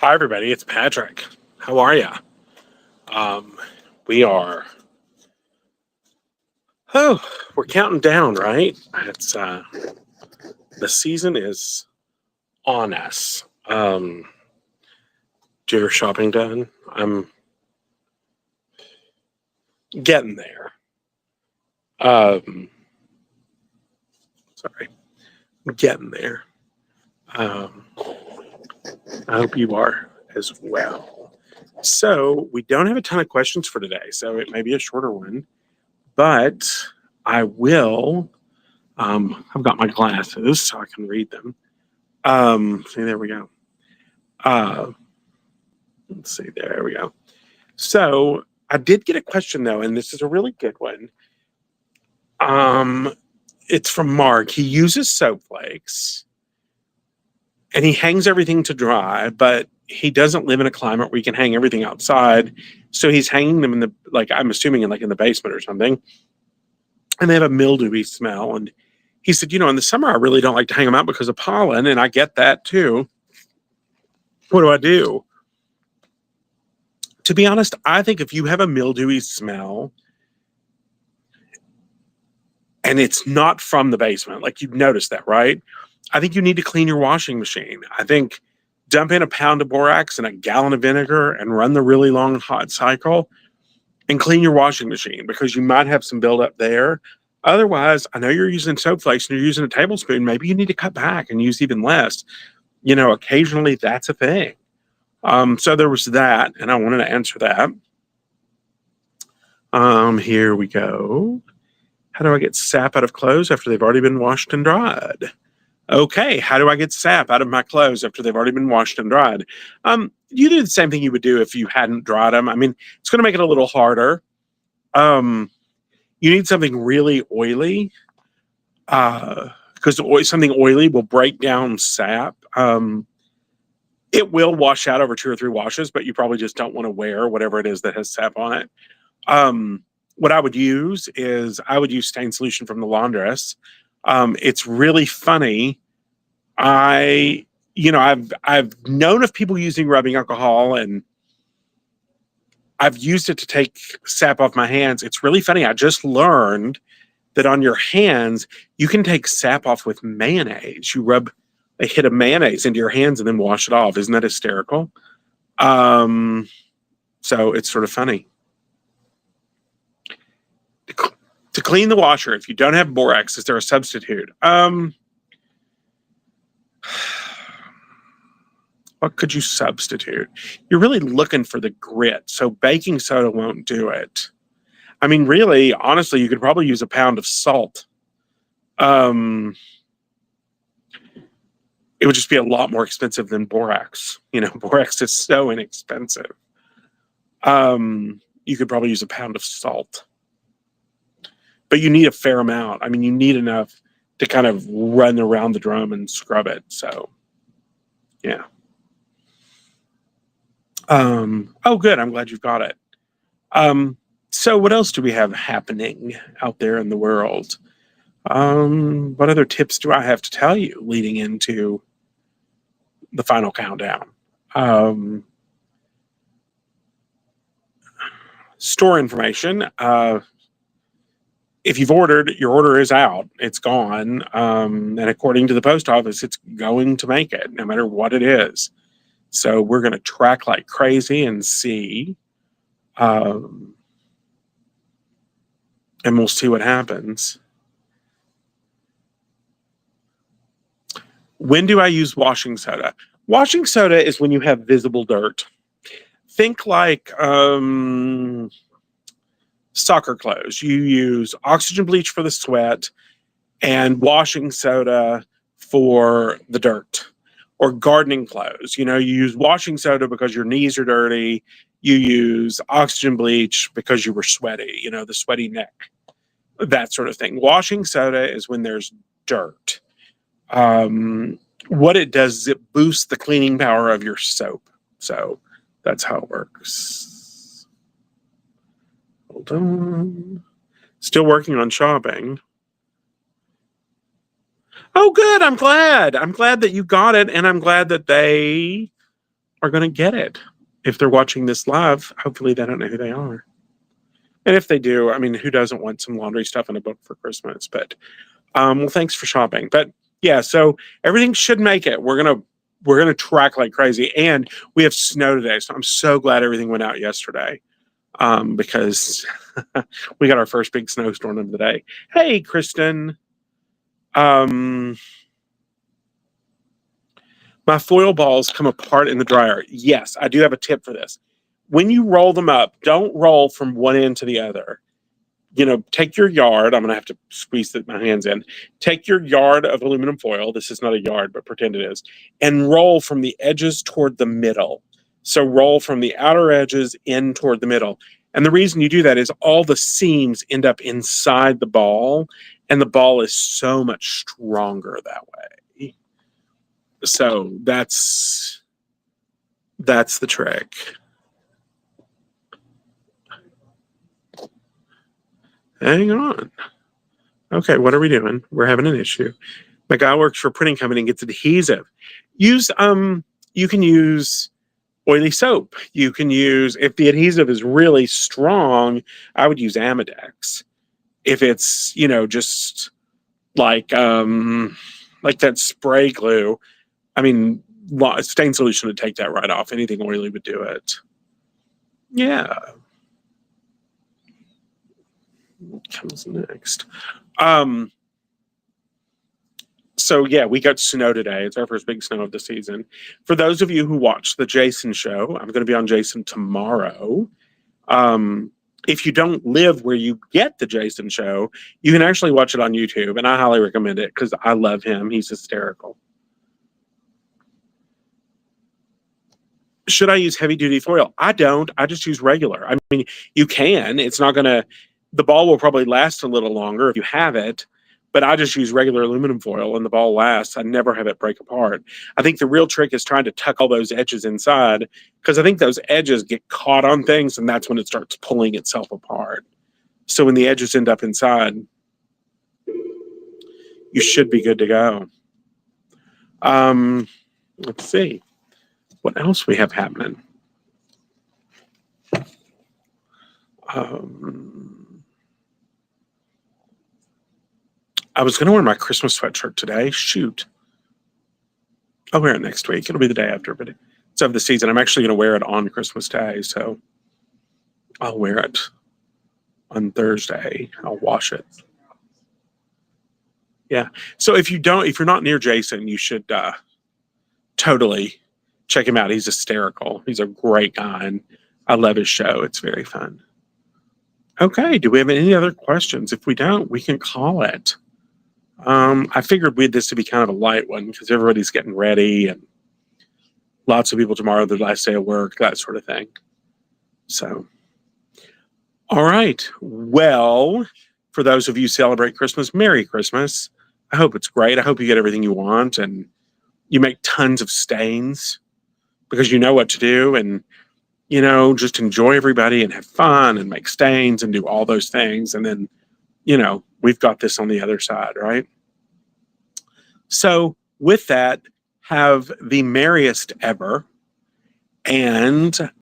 Hi, everybody. It's Patrick. How are ya? Um, we are. Oh, we're counting down, right? It's the season is on us. Do your shopping done? I'm getting there. Um, sorry, I'm getting there. Um, I hope you are as well. So we don't have a ton of questions for today, so it may be a shorter one, but I will. I've got my glasses so I can read them. See, there we go. Uh, let's see, there we go. So I did get a question though, and this is a really good one. Um, it's from Mark. He uses soap flakes and he hangs everything to dry, but he doesn't live in a climate where he can hang everything outside. So he's hanging them in the, like, I'm assuming in the basement or something, and they have a mildewy smell. And he said, in the summer, I really don't like to hang them out because of pollen, and I get that too. What do I do? To be honest, I think if you have a mildewy smell and it's not from the basement, like you've noticed that, right? I think you need to clean your washing machine. I think dump in a pound of borax and a gallon of vinegar and run the really long hot cycle and clean your washing machine because you might have some buildup there. Otherwise, I know you're using soap flakes and you're using a tablespoon. Maybe you need to cut back and use even less. Occasionally that's a thing. So there was that, and I wanted to answer that. Here we go. How do I get sap out of clothes after they've already been washed and dried? Okay, how do I get sap out of my clothes after they've already been washed and dried? You do the same thing you would do if you hadn't dried them. I mean, it's going to make it a little harder. You need something really oily because something oily will break down sap. It will wash out over 2 or 3 washes, but you probably just don't want to wear whatever it is that has sap on it. What I would use is I would use stain solution from the laundress. It's really funny. I've known of people using rubbing alcohol, and I've used it to take sap off my hands. It's really funny. I just learned that on your hands, you can take sap off with mayonnaise. You rub a hit of mayonnaise into your hands and then wash it off. Isn't that hysterical? So it's sort of funny. To clean the washer, if you don't have borax, is there a substitute? What could you substitute? You're really looking for the grit, so baking soda won't do it. I mean, really, honestly, you could probably use a pound of salt. It would just be a lot more expensive than borax. Borax is so inexpensive. You could probably use a pound of salt. But you need a fair amount. I mean, you need enough to kind of run around the drum and scrub it. So, yeah. Oh, good. I'm glad you've got it. So what else do we have happening out there in the world? What other tips do I have to tell you leading into the final countdown? Store information. If you've ordered, your order is out. It's gone. And according to the post office, it's going to make it, no matter what it is. So we're going to track like crazy and see. And we'll see what happens. When do I use washing soda? Washing soda is when you have visible dirt. Think like soccer clothes. You use oxygen bleach for the sweat and washing soda for the dirt. Or gardening clothes. You use washing soda because your knees are dirty. You use oxygen bleach because you were sweaty, the sweaty neck, that sort of thing. Washing soda is when there's dirt. What it does is it boosts the cleaning power of your soap. So that's how it works. Hold on. Still working on shopping. Oh, good. I'm glad. I'm glad that you got it, and I'm glad that they are going to get it. If they're watching this live, hopefully they don't know who they are. And if they do, I mean, who doesn't want some laundry stuff in a book for Christmas? But well, thanks for shopping. But yeah, so everything should make it. We're gonna track like crazy, and we have snow today, so I'm so glad everything went out yesterday. Because we got our first big snowstorm of the day. Hey, Kristen. My foil balls come apart in the dryer. Yes, I do have a tip for this. When you roll them up, don't roll from one end to the other. Take your yard. I'm going to have to squeeze my hands in. Take your yard of aluminum foil. This is not a yard, but pretend it is. And roll from the edges toward the middle. So roll from the outer edges in toward the middle. And the reason you do that is all the seams end up inside the ball, and the ball is so much stronger that way. So that's the trick. Hang on. Okay, what are we doing? We're having an issue. My guy works for a printing company and gets adhesive. You can use oily soap. You can use, if the adhesive is really strong, I would use Amedex. If it's, just like that spray glue, I mean, stain solution would take that right off. Anything oily would do it. Yeah. What comes next? So yeah, we got snow today. It's our first big snow of the season. For those of you who watch the Jason show, I'm going to be on Jason tomorrow. If you don't live where you get the Jason show, you can actually watch it on YouTube, and I highly recommend it because I love him. He's hysterical. Should I use heavy duty foil? I don't. I just use regular. I mean, you can. It's not going to, the ball will probably last a little longer if you have it, but I just use regular aluminum foil and the ball lasts. I never have it break apart. I think the real trick is trying to tuck all those edges inside, because I think those edges get caught on things and that's when it starts pulling itself apart. So when the edges end up inside, you should be good to go. Let's see what else we have happening. I was going to wear my Christmas sweatshirt today. Shoot. I'll wear it next week. It'll be the day after, but it's of the season. I'm actually going to wear it on Christmas Day, so I'll wear it on Thursday. I'll wash it. Yeah. So if you're not near Jason, you should totally check him out. He's hysterical. He's a great guy, and I love his show. It's very fun. Okay. Do we have any other questions? If we don't, we can call it. I figured this would be kind of a light one because everybody's getting ready and lots of people tomorrow, their last day of work, that sort of thing. So, all right. Well, for those of you who celebrate Christmas, Merry Christmas. I hope it's great. I hope you get everything you want and you make tons of stains because you know what to do, and just enjoy everybody and have fun and make stains and do all those things. And then, we've got this on the other side, right? So with that, have the merriest ever, and